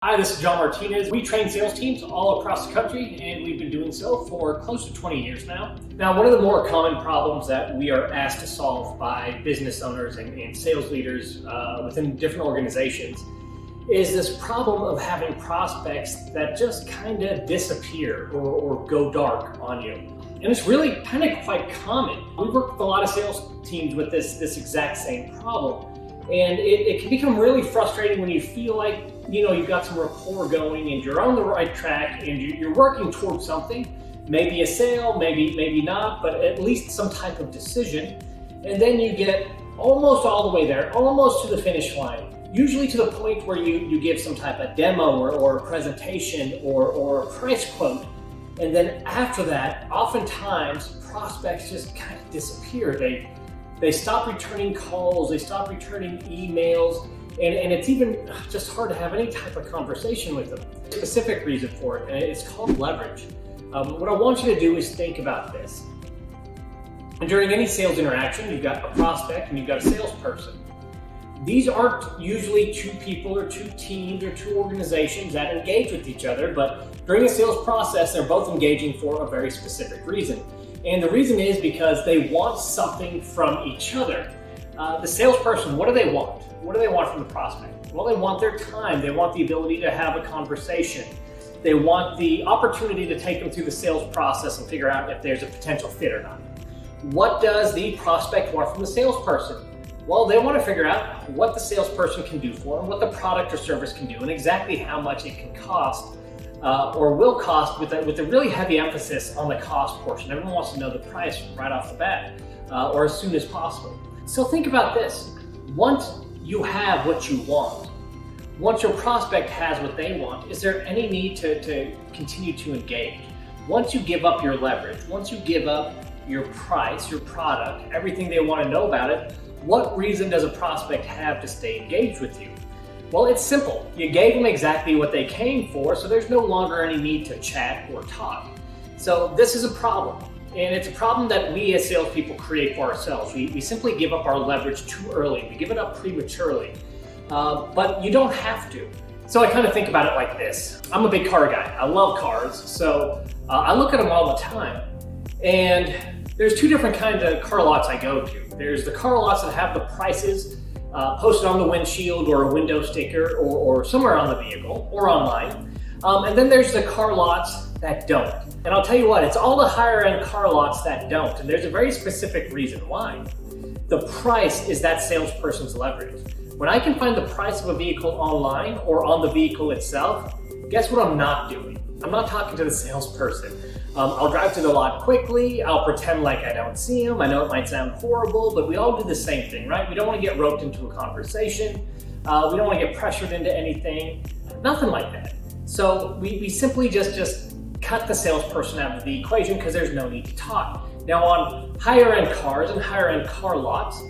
Hi, this is John Martinez. We train sales teams all across the country, and we've been doing so for close to 20 years now. Now, one of the more common problems that we are asked to solve by business owners and sales leaders within different organizations is this problem of having prospects that just kind of disappear or go dark on you. And it's really kind of quite common. We work with a lot of sales teams with this exact same problem. And it can become really frustrating when you feel like, you've got some rapport going and you're on the right track and you're working towards something, maybe a sale, maybe not, but at least some type of decision. And then you get almost all the way there, almost to the finish line, usually to the point where you give some type of demo or a presentation or a price quote. And then after that, oftentimes prospects just kind of disappear. They stop returning calls, they stop returning emails, and it's even just hard to have any type of conversation with them. Specific reason for it, and it's called leverage. What I want you to do is think about this. And during any sales interaction, you've got a prospect and you've got a salesperson. These aren't usually two people or two teams or two organizations that engage with each other, but during a sales process, they're both engaging for a very specific reason. And the reason is because they want something from each other. The salesperson, what do they want? What do they want from the prospect? Well, they want their time. They want the ability to have a conversation. They want the opportunity to take them through the sales process and figure out if there's a potential fit or not. What does the prospect want from the salesperson? Well, they want to figure out what the salesperson can do for them, what the product or service can do, and exactly how much it can cost. Or will cost with a really heavy emphasis on the cost portion. Everyone wants to know the price right off the bat or as soon as possible. So think about this. Once you have what you want, once your prospect has what they want, is there any need to continue to engage? Once you give up your leverage, once you give up your price, your product, everything they want to know about it, what reason does a prospect have to stay engaged with you? Well, it's simple. You gave them exactly what they came for, so there's no longer any need to chat or talk. So this is a problem, and it's a problem that we as salespeople create for ourselves. We simply give up our leverage too early. We give it up prematurely, but you don't have to. So I kind of think about it like this. I'm a big car guy. I love cars, so I look at them all the time. And there's two different kinds of car lots I go to. There's the car lots that have the prices posted on the windshield or a window sticker or somewhere on the vehicle or online. And then there's the car lots that don't. And I'll tell you what, it's all the higher end car lots that don't. And there's a very specific reason why. The price is that salesperson's leverage. When I can find the price of a vehicle online or on the vehicle itself, guess what I'm not doing? I'm not talking to the salesperson. I'll drive to the lot quickly, I'll pretend like I don't see him. I know it might sound horrible, but we all do the same thing, right? We don't want to get roped into a conversation. We don't want to get pressured into anything, nothing like that. So we simply just cut the salesperson out of the equation because there's no need to talk. Now on higher end cars and higher end car lots,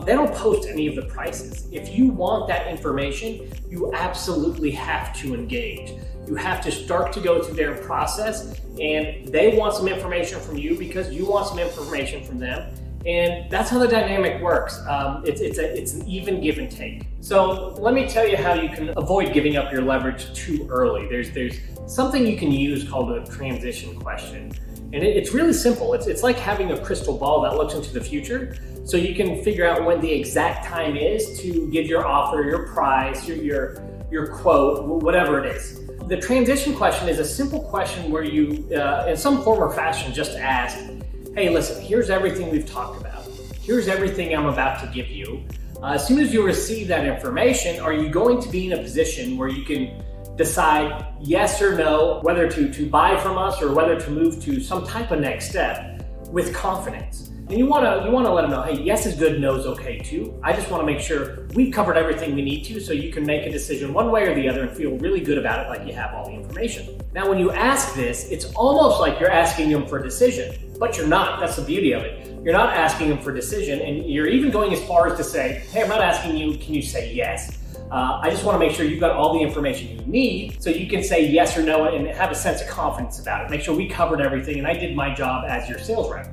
they don't post any of the prices. If you want that information, you absolutely have to engage. You have to start to go through their process, and they want some information from you because you want some information from them. And that's how the dynamic works. It's an even give and take. So let me tell you how you can avoid giving up your leverage too early. There's something you can use called a transition question. And it's really simple. It's like having a crystal ball that looks into the future, so you can figure out when the exact time is to give your offer, your price, your quote, whatever it is. The transition question is a simple question where you, in some form or fashion, just ask, hey, listen, here's everything we've talked about. Here's everything I'm about to give you. As soon as you receive that information, are you going to be in a position where you can decide yes or no, whether to buy from us or whether to move to some type of next step with confidence? And you want to let them know, hey, yes is good, no is okay too. I just want to make sure we've covered everything we need to so you can make a decision one way or the other and feel really good about it, like you have all the information. Now, when you ask this, it's almost like you're asking them for a decision, but you're not. That's the beauty of it. You're not asking them for a decision, and you're even going as far as to say, hey, I'm not asking you, can you say yes? I just want to make sure you've got all the information you need so you can say yes or no and have a sense of confidence about it. Make sure we covered everything and I did my job as your sales rep.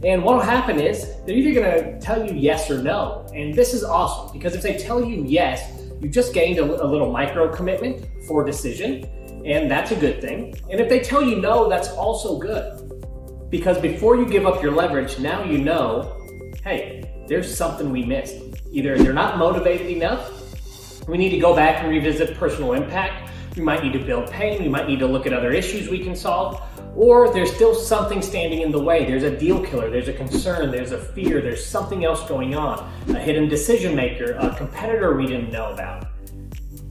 And what will happen is they're either going to tell you yes or no. And this is awesome because if they tell you yes, you just gained a little micro commitment for decision, and that's a good thing. And if they tell you no, that's also good. Because before you give up your leverage, now you know, hey, there's something we missed. Either they're not motivated enough, we need to go back and revisit personal impact, we might need to build pain, we might need to look at other issues we can solve, or there's still something standing in the way. There's a deal killer, there's a concern, there's a fear, there's something else going on, a hidden decision maker, a competitor we didn't know about.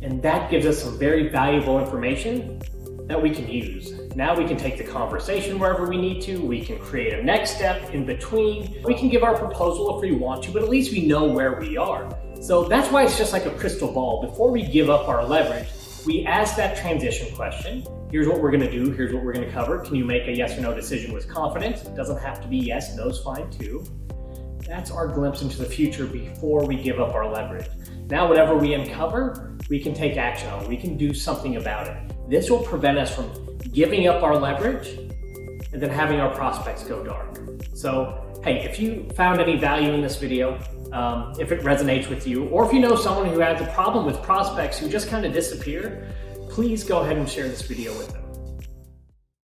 And that gives us some very valuable information that we can use. Now we can take the conversation wherever we need to, we can create a next step in between, we can give our proposal if we want to, but at least we know where we are. So that's why it's just like a crystal ball. Before we give up our leverage, we ask that transition question. Here's what we're gonna do, here's what we're gonna cover. Can you make a yes or no decision with confidence? It doesn't have to be yes, no's fine too. That's our glimpse into the future before we give up our leverage. Now, whatever we uncover, we can take action on, we can do something about it. This will prevent us from giving up our leverage and then having our prospects go dark. So, hey, if you found any value in this video, if it resonates with you, or if you know someone who has a problem with prospects who just kind of disappear, please go ahead and share this video with them.